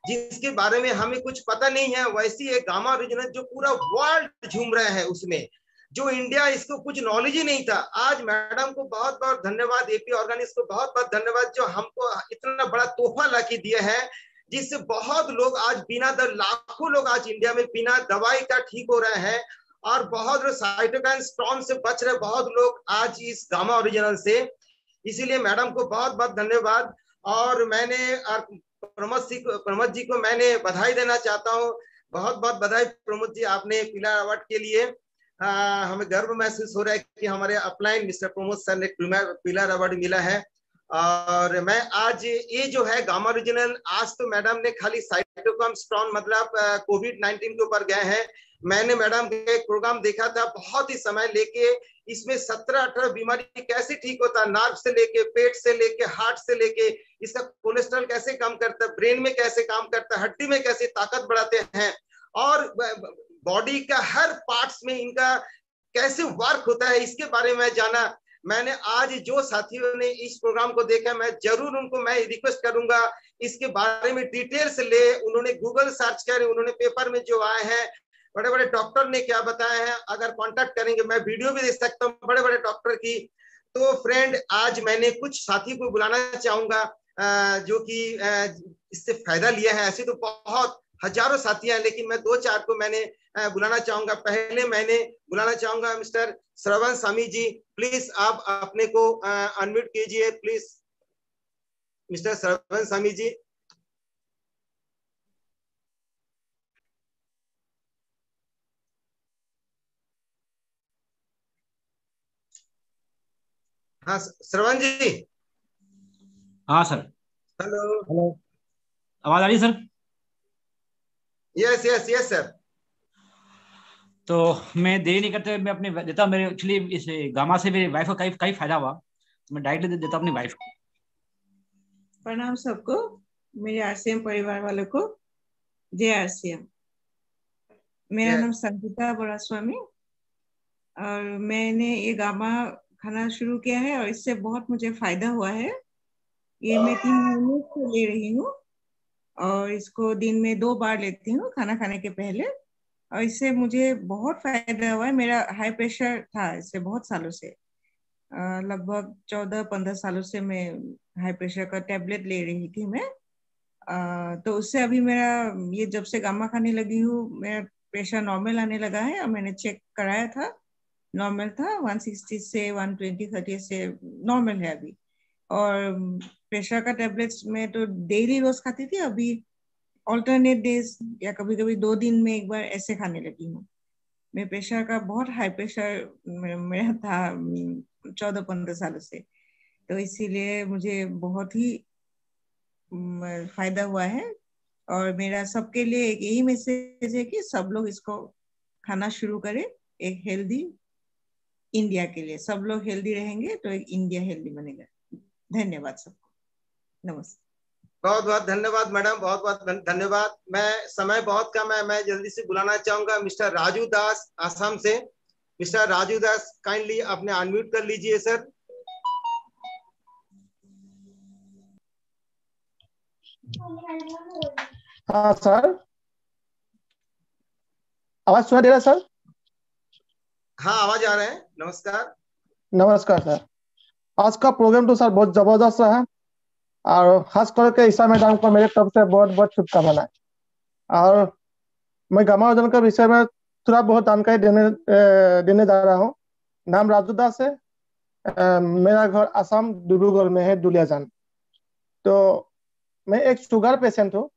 जिसके बारे में हमें कुछ पता नहीं है। वैसी है गामा ओरिजिनल जो पूरा वर्ल्ड झूम रहा है उसमें, जो इंडिया इसको कुछ नॉलेज ही नहीं था। आज मैडम को बहुत बहुत धन्यवाद, एपी ऑर्गेनिक्स को बहुत बहुत धन्यवाद जो हमको इतना बड़ा तोहफा लाके दिया है, जिससे बहुत लोग आज बिना लाखों लोग आज इंडिया में बिना दवाई का ठीक हो रहे हैं, और बहुत लोग साइटोकाइन स्टॉर्म से बच रहे, बहुत लोग आज इस गामा ओरिजिनल से। इसीलिए मैडम को बहुत बहुत धन्यवाद। और मैंने प्रमोद जी को मैंने बधाई देना चाहता हूँ, बहुत बहुत बधाई प्रमोद जी, आपने पिलर अवार्ड के लिए हमें गर्व महसूस हो रहा है कि हमारे अपलाइन मिस्टर प्रमोद सर ने पिलर अवार्ड मिला है। और मैं आज ये जो है गामा ओरिजिनल, आज तो मैडम ने खाली साइटोकाइन स्टॉर्म मतलब कोविड-19 के ऊपर गए हैं। मैंने मैडम का एक प्रोग्राम देखा था, बहुत ही समय लेके इसमें 17-18 बीमारी कैसे ठीक होता है, नर्व से लेके, पेट से लेके, हार्ट से लेके, इसका कोलेस्ट्रॉल कैसे कम करता है, ब्रेन में कैसे काम करता है, हड्डी में कैसे ताकत बढ़ाते हैं, और बॉडी का हर पार्ट्स में इनका कैसे वर्क होता है, इसके बारे में जाना। मैंने आज जो साथियों ने इस प्रोग्राम को देखा, मैं जरूर उनको मैं रिक्वेस्ट करूंगा इसके बारे में डिटेल से ले। उन्होंने गूगल सर्च कर, उन्होंने पेपर में जो आए हैं, बड़े बड़े डॉक्टर ने क्या बताया है, अगर कांटेक्ट करेंगे, मैं वीडियो भी दे सकता हूँ बड़े बड़े डॉक्टर की। तो फ्रेंड, आज मैंने कुछ साथी को बुलाना चाहूंगा जो कि इससे फायदा लिया है। ऐसे तो बहुत हजारों साथी हैं, लेकिन मैं 2-4 को मैंने बुलाना चाहूंगा। पहले मैंने बुलाना चाहूंगा mister Shravan Swami ji, please आप अपने को अनम्यूट कीजिए प्लीज, मिस्टर श्रवण स्वामी जी। हाँ श्रवण जी। हाँ सर। हेलो हेलो, आवाज आ रही sir? Yes yes yes sir. तो मैं देरी नहीं करते, मैं अपने देता हूँ। मेरे एक्चुअली इस गामा से मेरी वाइफ को कई फायदा हुआ, तो मैं डायरेक्टली देता हूँ अपनी वाइफ को। प्रणाम सबको, मेरे आरसीएम परिवार वालों को जय आरसीएम। मेरा नाम संगीता बड़ा स्वामी, और मैंने ये गामा खाना शुरू किया है और इससे बहुत मुझे फायदा हुआ है। ये मैं 3 महीने से ले रही हूँ और इसको दिन में 2 बार लेती हूँ खाना खाने के पहले, और इससे मुझे बहुत फायदा हुआ है। मेरा हाई प्रेशर था इससे बहुत सालों से, लगभग 14-15 सालों से मैं हाई प्रेशर का टैबलेट ले रही थी मैं। तो उससे अभी मेरा ये जब से गामा खाने लगी हूँ, मेरा प्रेशर नॉर्मल आने लगा है, और मैंने चेक कराया था, नॉर्मल था, 160 से 120-130 से नॉर्मल है अभी। और प्रेशर का टैबलेट्स में तो डेली रोज खाती थी, अभी ऑल्टरनेट डेज या कभी कभी 2 दिन में एक बार ऐसे खाने लगी हूँ। मैं प्रेशर का बहुत हाई प्रेशर मेरा था 14-15 सालों से, तो इसीलिए मुझे बहुत ही फायदा हुआ है। और मेरा सबके लिए एक यही मैसेज है कि सब लोग इसको खाना शुरू करें, एक हेल्दी इंडिया के लिए। सब लोग हेल्दी रहेंगे तो एक इंडिया हेल्दी बनेगा। धन्यवाद सबको, नमस्ते। बहुत बहुत धन्यवाद मैडम, बहुत बहुत धन्यवाद। मैं समय बहुत कम है, मैं जल्दी से बुलाना चाहूंगा मिस्टर राजू दास आसाम से। मिस्टर राजू दास, काइंडली अपने अनम्यूट कर लीजिए सर। हाँ सर, आवाज सुना दे रहा सर? हाँ आवाज आ रहा है। नमस्कार। नमस्कार सर। आज का प्रोग्राम तो सर बहुत जबरदस्त रहा, और खास करके ईशा मैडम को मेरे तरफ से बहुत बहुत शुभकामनाएं। और मैं गामा ओजोन के विषय में थोड़ा बहुत जानकारी देने जा रहा हूँ। नाम राजू दास है। मेरा घर आसाम डिब्रूगढ़ में है, दुलियाजान। तो मैं एक शुगर पेशेंट हूँ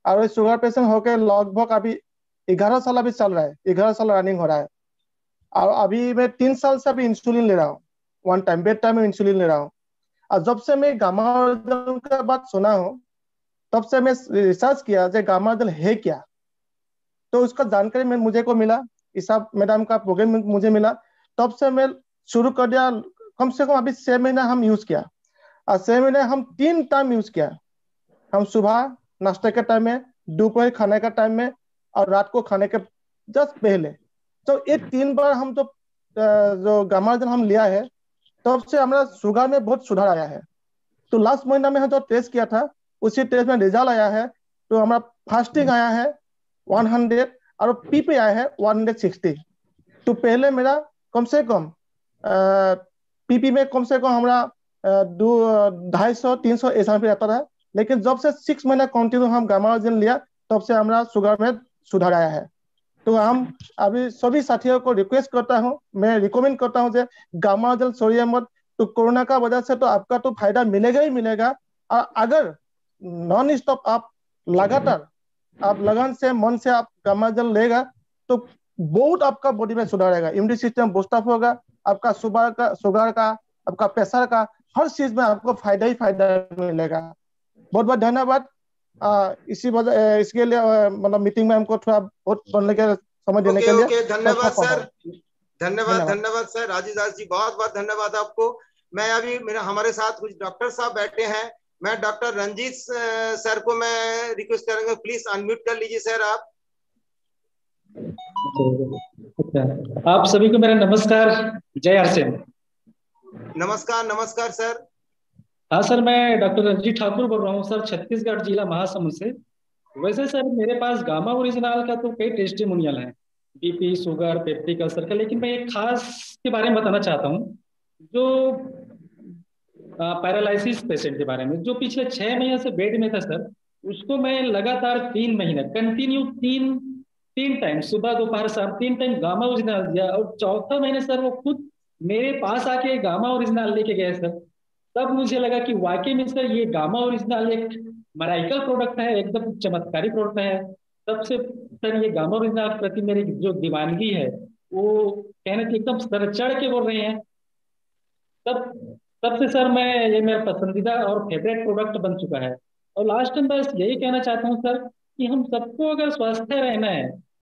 और शुगर पेशेंट होकर लगभग अभी 11 साल अभी चल रहा है, 11 साल रनिंग हो रहा है। और अभी मैं 3 साल से अभी इंसुलिन ले रहा हूँ, वन टाइम बेड टाइम में इंसुलिन ले रहा हूँ। और जब से मैं गामा ओजोन का बात सुना हूँ तब से मैं रिसर्च किया कि गामा ओजोन है क्या। तो उसका जानकारी में मुझे को मिला, ईसा मैडम का प्रोग्राम मुझे मिला, तब से मैं शुरू कर दिया। कम से कम अभी 6 महीना हम यूज किया और 6 महीने हम 3 टाइम यूज किया। हम सुबह नाश्ते के टाइम में, दोपहर खाने का टाइम में और रात को खाने के जस्ट पहले। तो ये 3 बार हम तो जो गामा ओजोन हम लिया है तब से हमारा शुगर में बहुत सुधार आया है। तो लास्ट महीना में हम जो टेस्ट किया था उसी टेस्ट में रिजल्ट आया है। तो हमारा फास्टिंग आया है 100 और पीपी आया है 160। तो पहले मेरा कम से कम पीपी में कम से कम हमारा 250-300 ऐसा भी रहता था। लेकिन जब से 6 महीना कंटिन्यू हम गामा ओजोन लिया तब से हमारा शुगर में सुधार आया है। तो हम अभी सभी साथियों को रिक्वेस्ट करता हूँ, मैं रिकमेंड करता हूँ कि गामा ओजोन छोड़िए मत। तो कोरोना का वजह से तो आपका तो फायदा मिलेगा ही मिलेगा। और अगर नॉन स्टॉप आप लगातार आप लगन से मन से आप गामा ओजोन लेगा तो बहुत आपका बॉडी में सुधार आएगा, इम्यूनिटी सिस्टम बूस्ट अप होगा, आपका शुगर का आपका प्रेशर का हर चीज में आपको फायदा ही फायदा मिलेगा। बहुत बहुत धन्यवाद। इसी वजह इसके लिए मतलब मीटिंग में हमको थोड़ा बहुत बनने के समय देने के लिए धन्यवाद सर। धन्यवाद सर राजू दास जी, बहुत बहुत धन्यवाद आपको। मैं अभी हमारे साथ कुछ डॉक्टर साहब बैठे हैं। मैं डॉक्टर रंजीत सर को मैं रिक्वेस्ट करूंगा, प्लीज अनम्यूट कर लीजिए सर आप। अच्छा, आप सभी को मेरा नमस्कार, जय आरसीएम। नमस्कार नमस्कार सर। हाँ सर, मैं डॉक्टर रंजीत ठाकुर बोल रहा हूँ सर, छत्तीसगढ़ जिला महासमुंद से। वैसे सर मेरे पास गामा ओरिजिनल का तो कई टेस्टिमोनियल है, बीपी, शुगर, पेप्टिक अल्सर का। लेकिन मैं एक खास के बारे में बताना चाहता हूँ, जो पैरालिसिस पेशेंट के बारे में, जो पिछले 6 महीने से बेड में था सर। उसको मैं लगातार 3 महीने कंटिन्यू तीन टाइम सुबह दोपहर शाम 3 टाइम गामा ओरिजिनल दिया। और चौथा महीने सर वो खुद मेरे पास आके गामा ओरिजिनल लेके गए सर। तब मुझे लगा कि वाकई में सर ये गामा ओरिजिनल एक मराइकल प्रोडक्ट है, एकदम चमत्कारी प्रोडक्ट है। तब से सर ये गामा ओरिजिनल के प्रति मेरी जो दीवानगी है वो कहना चाहिए एकदम सर चढ़ के बोल रहे हैं। तब तब से सर मैं ये मेरा पसंदीदा और फेवरेट प्रोडक्ट बन चुका है। और लास्ट में बस यही कहना चाहता हूँ सर कि हम सबको अगर स्वस्थ रहना है